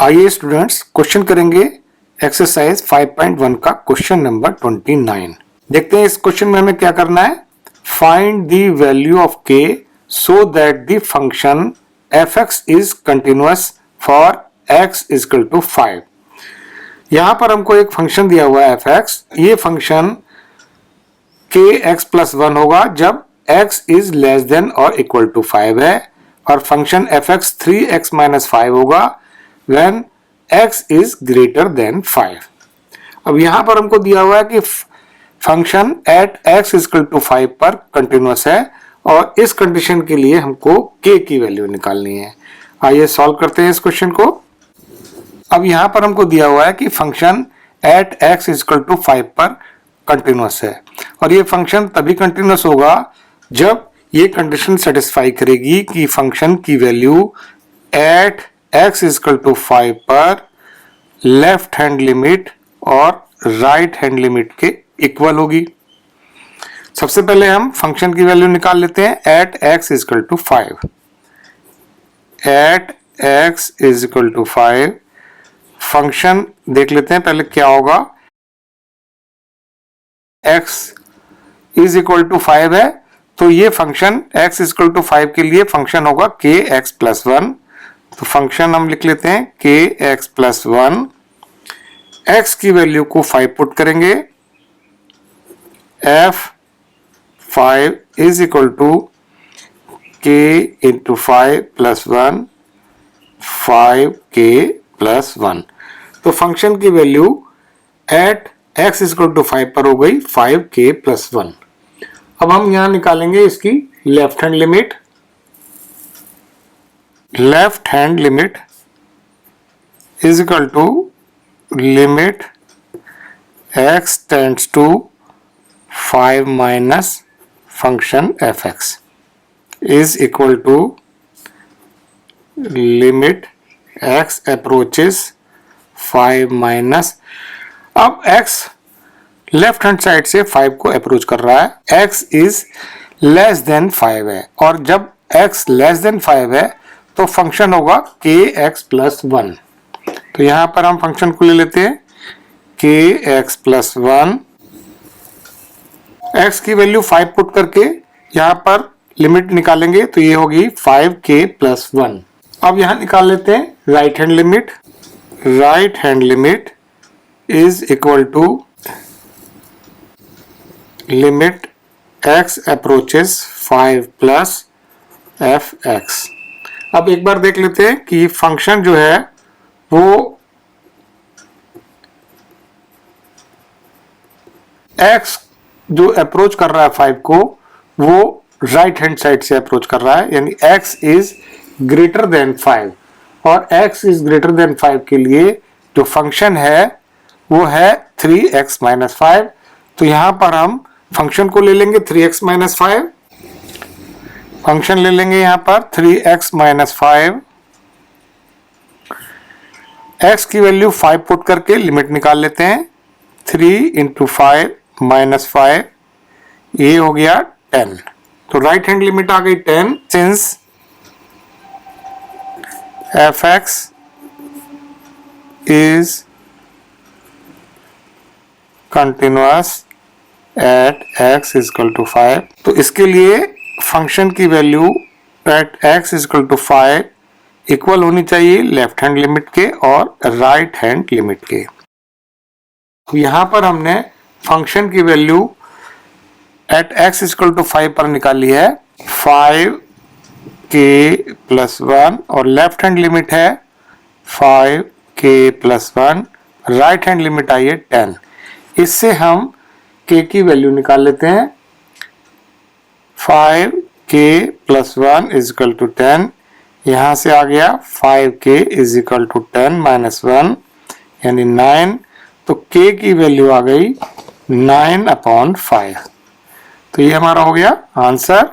आइए students question करेंगे exercise 5.1 का क्वेश्चन नंबर 29। देखते हैं इस क्वेश्चन में हमें क्या करना है। Find the value of K so that the function fx is continuous for x is equal to 5। यहां पर हमको एक फंक्शन दिया हुआ है fx। ये फंक्शन kx प्लस 1 होगा जब x इज लेस देन और इक्वल टू 5 है, और फंक्शन fx 3x माइनस 5 होगा when x is greater than 5। अब यहां पर हमको दिया हुआ है कि function at x is equal to 5 पर कंटिन्यूअस है, और इस कंडीशन के लिए हमको k की वैल्यू निकालनी है। आइए सॉल्व करते हैं इस क्वेश्चन को। अब यहां पर हमको दिया हुआ है कि function at x is equal to 5 पर कंटिन्यूअस है, और ये फंक्शन तभी कंटिन्यूअस होगा जब ये कंडीशन सेटिस्फाई करेगी कि फंक्शन की value at x is equal to 5 पर लेफ्ट हैंड लिमिट और राइट हैंड लिमिट के इक्वल होगी। सबसे पहले हम फंक्शन की वैल्यू निकाल लेते हैं at x is equal to 5। at x is equal to 5 function देख लेते हैं पहले क्या होगा। x is equal to 5 है, तो ये function x is equal to 5 के लिए फंक्शन होगा kx plus 1। तो फंक्शन हम लिख लेते हैं kx प्लस 1। x की वैल्यू को 5 पुट करेंगे। f5 is equal to k into 5 plus 1 5k plus 1। तो फंक्शन की value at x is equal to 5 पर हो गई 5k प्लस 1। अब हम यहां निकालेंगे इसकी left hand limit. Left hand limit is equal to limit x tends to 5 minus function fx is equal to limit x approaches 5 minus. अब x left hand side से 5 को अप्रोच कर रहा है, x इज लेस देन 5 है, और जब x less than 5 है तो फंक्शन होगा kx प्लस 1। तो यहां पर हम फंक्शन को ले लेते हैं kx प्लस 1। x की वैल्यू 5 पुट करके यहां पर लिमिट निकालेंगे तो ये होगी 5k प्लस 1। अब यहां निकाल लेते हैं right hand limit. Right hand limit is equal to limit x approaches 5 plus fx। अब एक बार देख लेते हैं कि फंक्शन जो है वो x जो अप्रोच कर रहा है 5 को, वो राइट हैंड साइड से अप्रोच कर रहा है, यानी x इज ग्रेटर देन 5, और x इज ग्रेटर देन 5 के लिए जो फंक्शन है वो है 3x माइनस 5। तो यहां पर हम फंक्शन को ले लेंगे 3x माइनस 5। फंक्शन ले लेंगे यहां पर 3x माइनस 5। x की वैल्यू 5 पुट करके लिमिट निकाल लेते हैं। 3 इंटू 5 माइनस 5, ये हो गया 10। तो राइट हैंड लिमिट आ गई 10। Since fx is continuous at x is equal to 5, तो इसके लिए फंक्शन की value at x is equal to 5 equal होनी चाहिए लेफ्ट हैंड लिमिट के और राइट हैंड लिमिट के। तो यहां पर हमने फंक्शन की value at x is equal to 5 पर निकाली है 5k प्लस 1, और लेफ्ट हैंड लिमिट है 5k plus 1, right hand limit आई है 10। इससे हम k की वैल्यू निकाल लेते हैं। 5k plus 1 is equal to 10। यहां से आ गया 5k is equal to 10 minus 1 यानी 9। तो k की वैल्यू आ गई 9/5। तो ये हमारा हो गया आंसर।